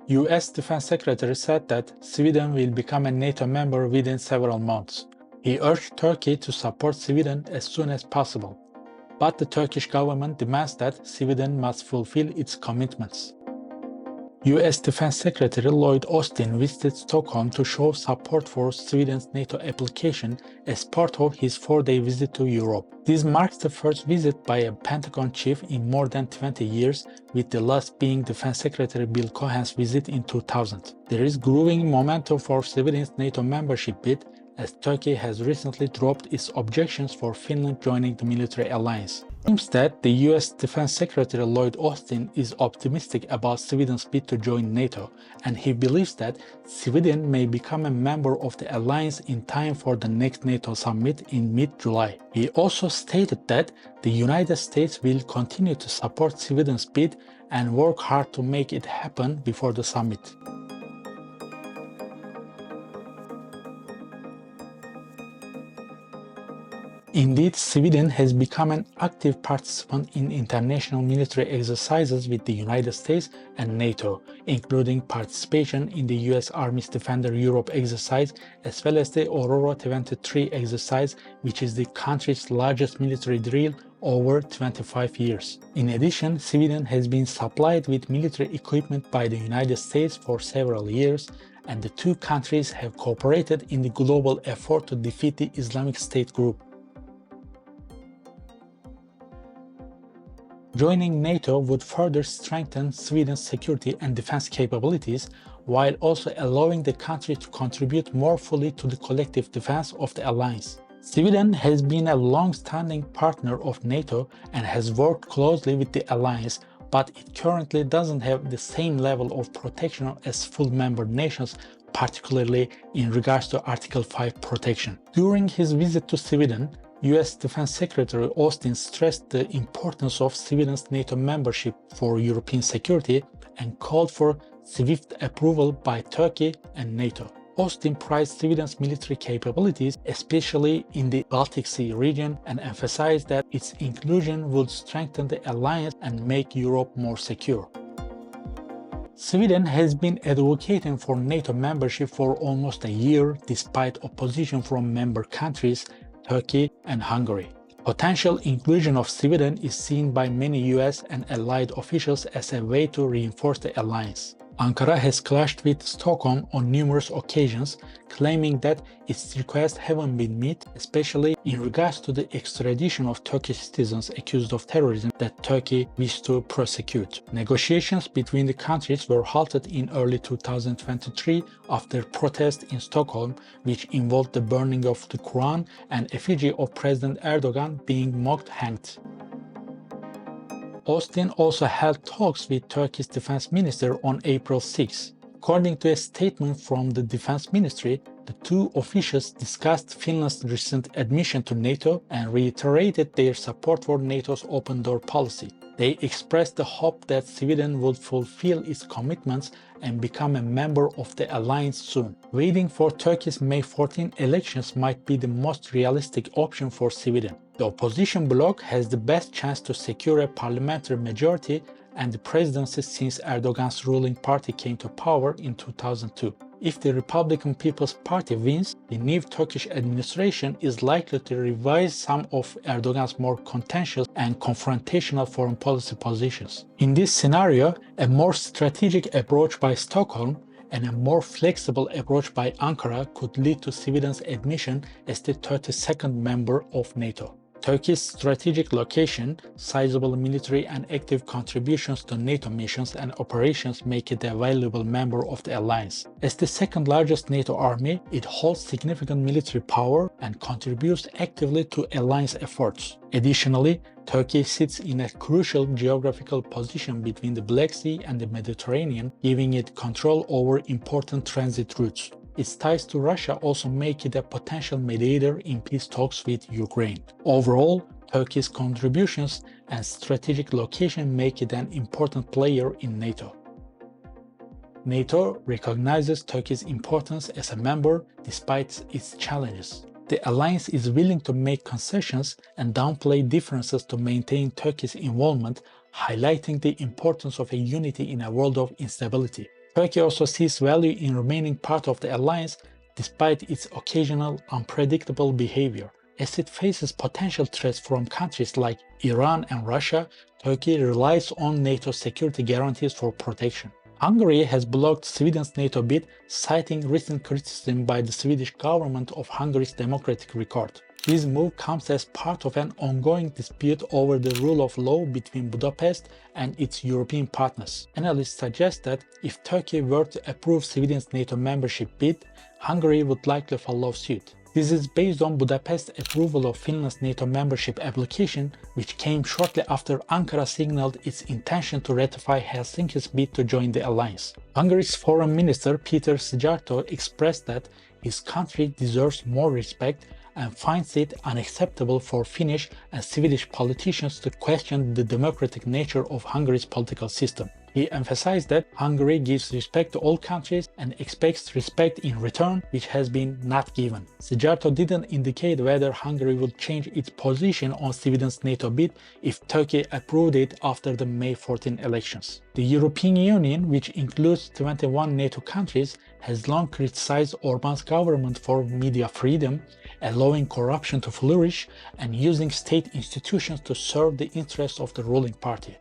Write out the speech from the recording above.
US Defense Secretary said that Sweden will become a NATO member within several months. He urged Turkey to support Sweden as soon as possible. But the Turkish government demands that Sweden must fulfill its commitments. US Defense Secretary Lloyd Austin visited Stockholm to show support for Sweden's NATO application as part of his 4-day visit to Europe. This marks the first visit by a Pentagon chief in more than 20 years, with the last being Defense Secretary Bill Cohen's visit in 2000. There is growing momentum for Sweden's NATO membership bid, as Turkey has recently dropped its objections for Finland joining the military alliance. It seems that the US Defense Secretary Lloyd Austin is optimistic about Sweden's bid to join NATO, and he believes that Sweden may become a member of the alliance in time for the next NATO summit in mid-July. He also stated that the United States will continue to support Sweden's bid and work hard to make it happen before the summit. Indeed, Sweden has become an active participant in international military exercises with the United States and NATO, including participation in the US Army's Defender Europe exercise, as well as the Aurora 23 exercise, which is the country's largest military drill over 25 years. In addition, Sweden has been supplied with military equipment by the United States for several years, and the two countries have cooperated in the global effort to defeat the Islamic State group. Joining NATO would further strengthen Sweden's security and defense capabilities, while also allowing the country to contribute more fully to the collective defense of the alliance. Sweden has been a long-standing partner of NATO and has worked closely with the alliance, but it currently doesn't have the same level of protection as full member nations, particularly in regards to Article 5 protection. During his visit to Sweden, US Defense Secretary Austin stressed the importance of Sweden's NATO membership for European security and called for swift approval by Turkey and NATO. Austin prized Sweden's military capabilities, especially in the Baltic Sea region, and emphasized that its inclusion would strengthen the alliance and make Europe more secure. Sweden has been advocating for NATO membership for almost a year, despite opposition from member countries Turkey and Hungary. Potential inclusion of Sweden is seen by many US and allied officials as a way to reinforce the alliance. Ankara has clashed with Stockholm on numerous occasions, claiming that its requests haven't been met, especially in regards to the extradition of Turkish citizens accused of terrorism that Turkey wished to prosecute. Negotiations between the countries were halted in early 2023 after protests in Stockholm, which involved the burning of the Quran and effigy of President Erdogan being mocked hanged. Austin also held talks with Turkey's defense minister on April 6. According to a statement from the defense ministry, the two officials discussed Finland's recent admission to NATO and reiterated their support for NATO's open-door policy. They expressed the hope that Sweden would fulfill its commitments and become a member of the alliance soon. Waiting for Turkey's May 14 elections might be the most realistic option for Sweden. The opposition bloc has the best chance to secure a parliamentary majority and the presidency since Erdogan's ruling party came to power in 2002. If the Republican People's Party wins, the new Turkish administration is likely to revise some of Erdogan's more contentious and confrontational foreign policy positions. In this scenario, a more strategic approach by Stockholm and a more flexible approach by Ankara could lead to Sweden's admission as the 32nd member of NATO. Turkey's strategic location, sizable military and active contributions to NATO missions and operations make it a valuable member of the alliance. As the second largest NATO army, it holds significant military power and contributes actively to alliance efforts. Additionally, Turkey sits in a crucial geographical position between the Black Sea and the Mediterranean, giving it control over important transit routes. Its ties to Russia also make it a potential mediator in peace talks with Ukraine. Overall, Turkey's contributions and strategic location make it an important player in NATO. NATO recognizes Turkey's importance as a member despite its challenges. The alliance is willing to make concessions and downplay differences to maintain Turkey's involvement, highlighting the importance of a unity in a world of instability. Turkey also sees value in remaining part of the alliance despite its occasional unpredictable behavior. As it faces potential threats from countries like Iran and Russia, Turkey relies on NATO security guarantees for protection. Hungary has blocked Sweden's NATO bid, citing recent criticism by the Swedish government of Hungary's democratic record. This move comes as part of an ongoing dispute over the rule of law between Budapest and its European partners. Analysts suggest that if Turkey were to approve Sweden's NATO membership bid, Hungary would likely follow suit. This is based on Budapest's approval of Finland's NATO membership application, which came shortly after Ankara signaled its intention to ratify Helsinki's bid to join the alliance. Hungary's Foreign Minister Péter Szijjártó expressed that his country deserves more respect and finds it unacceptable for Finnish and Swedish politicians to question the democratic nature of Hungary's political system. He emphasized that Hungary gives respect to all countries and expects respect in return, which has been not given. Szijjártó didn't indicate whether Hungary would change its position on Sweden's NATO bid if Turkey approved it after the May 14 elections. The European Union, which includes 21 NATO countries, has long criticized Orbán's government for media freedom, allowing corruption to flourish, and using state institutions to serve the interests of the ruling party.